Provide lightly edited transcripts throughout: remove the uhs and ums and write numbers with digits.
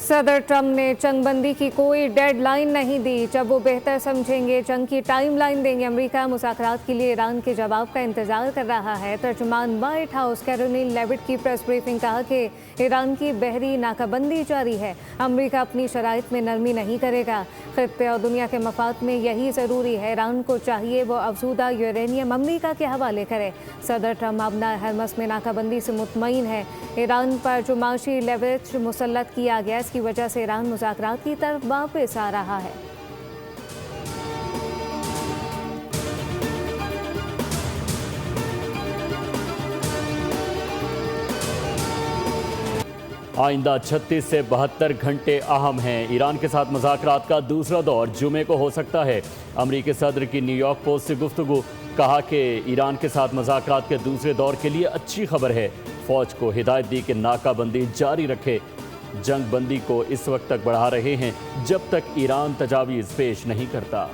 सदर ट्रंप ने जंगबंदी की कोई डेडलाइन नहीं दी। जब वो बेहतर समझेंगे जंग की टाइमलाइन देंगे। अमेरिका मुज़ाकरात के लिए ईरान के जवाब का इंतजार कर रहा है। तर्जुमान व्हाइट हाउस कैरोलिन लेविट की प्रेस ब्रीफिंग कहा कि ईरान की बहरी नाकाबंदी जारी है। अमेरिका अपनी शराइत में नरमी नहीं करेगा। खित्ते और दुनिया के मफाद में यही ज़रूरी है। ईरान को चाहिए वो अफजूदा यूरेनियम अमेरिका के हवाले करे। सदर ट्रंप अपना हरमस में नाकाबंदी से मुतमईन है। ईरान पर जो माशी लेवरेज मुसल्लत किया गया, इसकी वजह से ईरान मुज़ाकरात की तरफ वापस आ रहा है। आइंदा 36 से 72 घंटे अहम हैं। ईरान के साथ मुज़ाकरात का दूसरा दौर जुमे को हो सकता है। अमरीकी सदर की न्यूयॉर्क पोस्ट से गुफ्तगू, कहा कि ईरान के साथ मुज़ाकरात के दूसरे दौर के लिए अच्छी खबर है। फौज को हिदायत दी कि नाकाबंदी जारी रखे। जंग बंदी को इस वक्त तक बढ़ा रहे हैं जब तक ईरान तजावीज़ पेश नहीं करता।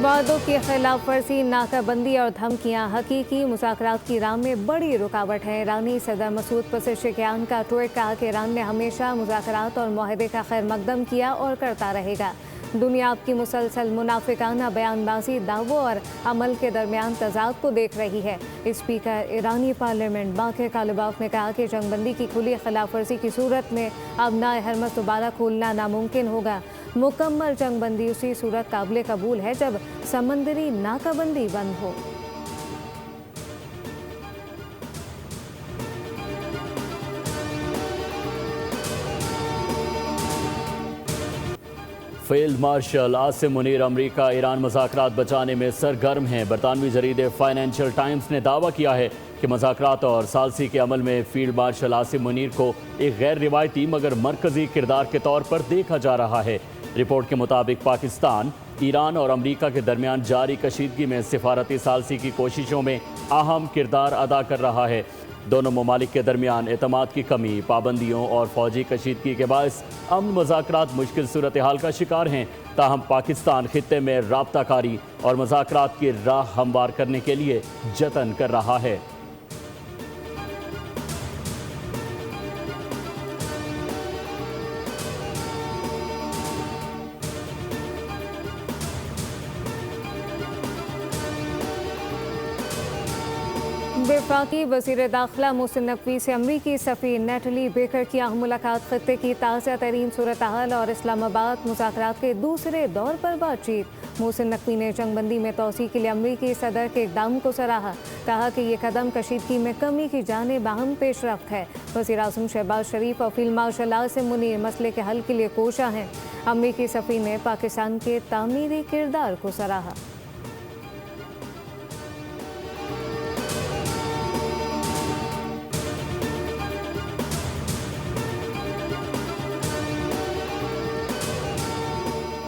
वादों की खिलाफ वर्जी, नाकाबंदी और धमकियां हकीकी मुज़ाकरात की राह में बड़ी रुकावट है। ईरानी सदर मसूद पेज़ेश्कियान का ट्वीट, कहा कि ईरान ने हमेशा मुज़ाकरात और मुआहदे का खैर मकदम किया और करता रहेगा। दुनिया आपकी मुसलसल मुनाफिकाना बयानबाजी, दावों और अमल के दरमियान तजाद को देख रही है। स्पीकर ईरानी पार्लियामेंट बाक़िर कालिबाफ ने कहा कि जंगबंदी की खुली खिलाफ वर्जी की सूरत में अबनाए हरमस दोबारा खोलना नामुमकिन होगा। मुकम्मल जंगबंदी उसी सूरत काबिल कबूल है जब समंदरी नाकाबंदी बंद हो। फील्ड मार्शल आसिम मुनीर अमरीका ईरान मुज़ाकरात बचाने में सरगर्म हैं। बरतानवी जरीदे फाइनेंशियल टाइम्स ने दावा किया है कि मुज़ाकरात और सालसी के अमल में फील्ड मार्शल आसिम मुनीर को एक गैर रिवायती मगर मरकज़ी किरदार के तौर पर देखा जा रहा है। रिपोर्ट के मुताबिक पाकिस्तान ईरान और अमरीका के दरमियान जारी कशीदगी में सिफारती सालसी की कोशिशों में अहम किरदार अदा कर रहा है। दोनों ममालिक के दरमियान एतमाद की कमी, पाबंदियों और फौजी कशीदगी के बायस अमन मुज़ाकरात मुश्किल सूरत हाल का शिकार हैं। ताहम पाकिस्तान खित्ते में राब्ताकारी और मुज़ाकरात की राह हमवार करने के लिए जतन कर रहा है। वफाकी वज़ीर दाखिला मोहसिन नकवी से अमरीकी सफ़ीर नेटली बेकर की अहम मुलाकात, खत्ते की ताज़ा तरीन सूरत हाल और इस्लामाबाद मुज़ाकरात के दूसरे दौर पर बातचीत। मोहसिन नकवी ने जंगबंदी में तोसी के लिए अमरीकी सदर के इक़दाम को सराहा। कहा कि ये कदम कशीदगी में कमी की जानिब अहम पेशरफ्त है। वज़ीर आज़म शहबाज शरीफ और फील्ड मार्शल आसिम मुनीर मसले के हल के लिए कोशा हैं। अमरीकी सफ़ीर ने पाकिस्तान के तामीरी किरदार को सराहा।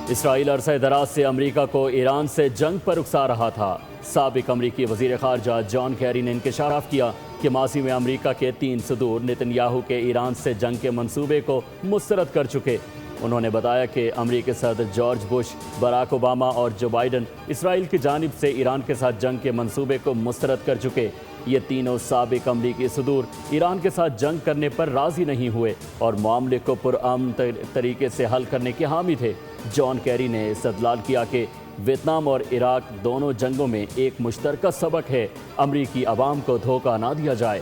इसराइल अरसे दराज से अमरीका को ईरान से जंग पर उकसा रहा था। साबिक अमरीकी वज़ीर ख़ारजा जॉन कैरी ने इंकशाफ किया कि माजी में अमरीका के 3 सदूर नेतन्याहू के ईरान से जंग के मंसूबे को मुस्तरद कर चुके। उन्होंने बताया कि अमरीकी सदर जॉर्ज बुश, बराक ओबामा और जो बाइडन इसराइल की जानिब से ईरान के साथ जंग के मंसूबे को मुस्तरद कर चुके। ये तीनों साबिक अमरीकी सदूर ईरान के साथ जंग करने पर राज़ी नहीं हुए और मामले को पुरअमन तरीके से हल करने के हामी थे। जॉन कैरी ने इस्तदलाल किया कि वियतनाम और इराक दोनों जंगों में एक मुश्तरका सबक है, अमरीकी अवाम को धोखा ना दिया जाए।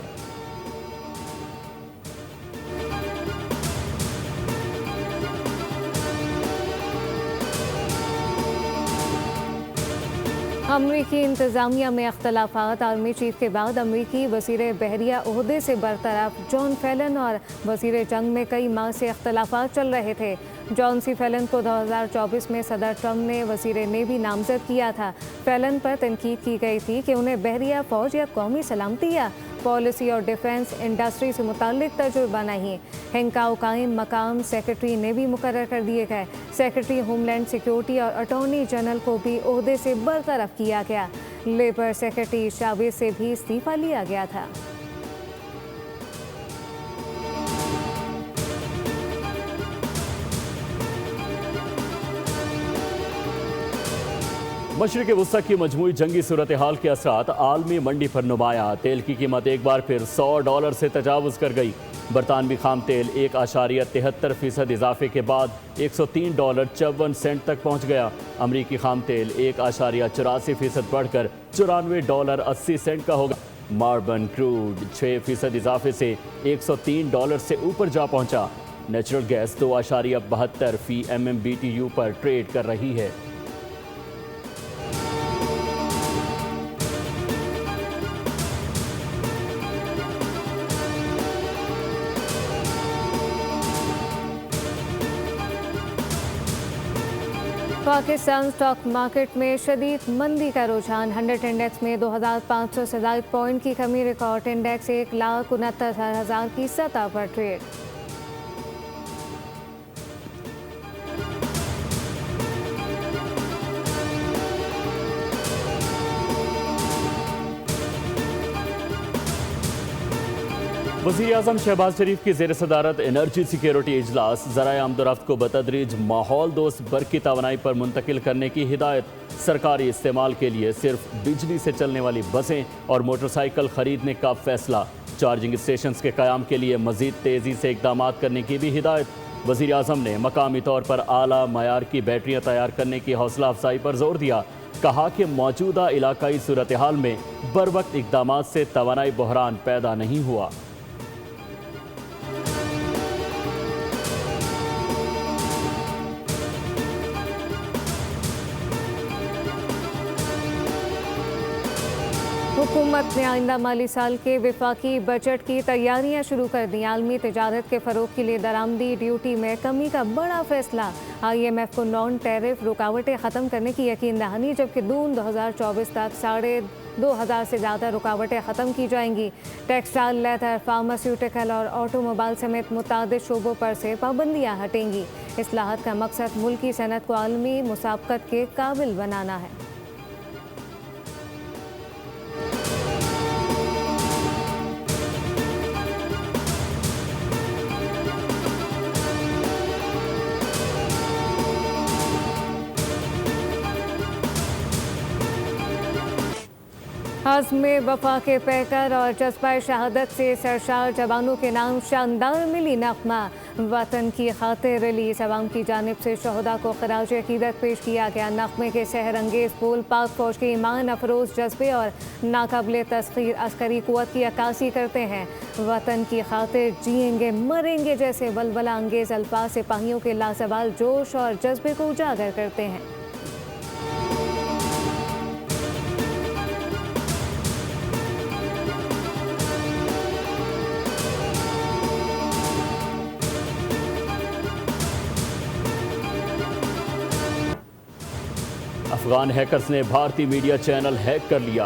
अमरीकी इंतज़ामिया में अख्तलाफात, आर्मी चीफ के बाद अमरीकी वज़ीर बहरिया ओहदे से बरतरफ जॉन फेलन और वज़ीर जंग में कई माह से अख्तलाफात चल रहे थे। जॉन सी फेलन को 2024 में सदर ट्रंप ने वज़ीर नेवी नामज़द किया था। फेलन पर तनकीद की गई थी कि उन्हें बहरिया फ़ौज या कौमी सलामती या पॉलिसी और डिफेंस इंडस्ट्री से मुताल्लिक तजुर्बा नहीं। हिंकाव कायम मकाम सेक्रेटरी नेवी मुकर्रर कर दिए गए। सेक्रेटरी होमलैंड सिक्योरिटी और अटॉर्नी जनरल को भी ओहदे से बरतरफ किया गया। लेबर सेक्रेटरी शावेज से भी इस्तीफा लिया गया था। मशरिक़ वस्ता की मजमूई जंगी सूरत हाल के असरात आलमी मंडी पर नुमाया। तेल की कीमत एक बार फिर $100 से तजावुज़ कर गई। बरतानवी खाम तेल 1.73% इजाफे के बाद $103.54 तक पहुँच गया। अमरीकी खाम तेल 1.84% बढ़कर $94.80 का होगा। मार्बन क्रूड 6% इजाफे से $103 से ऊपर जा पहुँचा। नेचुरल गैस 2.72 फी MMBTU पर ट्रेड कर रही है। पाकिस्तान स्टॉक मार्केट में शदीद मंदी का रुझान। 100 इंडेक्स में 2500 से ज़ायद पॉइंट की कमी। रिकॉर्ड इंडेक्स 1,69,000 की सतह पर ट्रेड। वज़ीर आज़म शहबाज शरीफ की ज़ेर सदारत एनर्जी सिक्योरिटी इजलास ज़राए आमदोरफ्त को बतदरीज माहौल दोस्त बरकी तवानाई पर मुंतकिल करने की हिदायत। सरकारी इस्तेमाल के लिए सिर्फ बिजली से चलने वाली बसें और मोटरसाइकिल खरीदने का फैसला। चार्जिंग स्टेशन के क़याम के लिए मज़ीद तेज़ी से इक़दाम करने की भी हिदायत। वज़ीर आज़म ने मकामी तौर पर आला मयार की बैटरियाँ तैयार करने की हौसला अफजाई पर जोर दिया। कहा कि मौजूदा इलाकाई सूरत हाल में बर वक्त इक़दाम से तवानाई बहरान पैदा नहीं हुआ। हुकूमत ने आइंदा माली साल के विफाकी बजट की तैयारियां शुरू कर दी। आलमी तिजारत के फ़रोग के लिए दरामदी ड्यूटी में कमी का बड़ा फैसला। IMF को नॉन टैरिफ रुकावटें ख़त्म करने की यकीन दहानी, जबकि जून 2024 तक 2,500 से ज़्यादा रुकावटें ख़त्म की जाएंगी। टेक्सटाइल, लेदर, फार्मास्यूटिकल और ऑटोमोबाइल समेत मुतादिद शोबों पर से पाबंदियाँ हटेंगी। इस्लाहात का मकसद मुल्की सनत को आलमी मुसाबकत के काबिल बनाना है। आज़्म वफा के पैकर और जज्बा शहादत से सरशार जवानों के नाम शानदार मिली नग़मा। वतन की खातिर रिलीज अवाम की जानिब से शहदा को खराज अकीदत पेश किया गया। नग़मे के शहर अंगेज़ बोल पाक फौज के ईमान अफरोज़ जज्बे और नाकाबिले तस्खीर अस्करी क़ुव्वत की अक्कासी करते हैं। वतन की खातिर जिएंगे मरेंगे जैसे वलवला अंगेज़ अल्फाज सिपाहियों के लासवाल जोश और जज्बे को उजागर करते हैं। अफगान हैकर्स ने भारतीय मीडिया चैनल हैक कर लिया।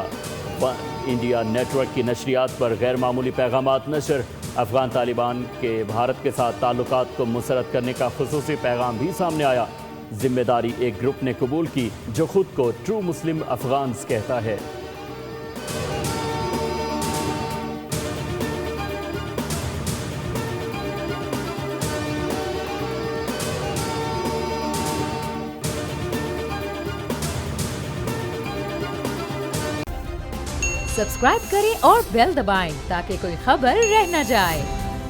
इंडिया नेटवर्क की नशरियात पर गैर मामूली पैगामात नशर। अफगान तालिबान के भारत के साथ ताल्लुकात को मुसरत करने का खुसूसी पैगाम भी सामने आया। जिम्मेदारी एक ग्रुप ने कबूल की जो खुद को ट्रू मुस्लिम अफगान्स कहता है। सब्सक्राइब करें और बेल दबाएं ताकि कोई खबर रह न जाए।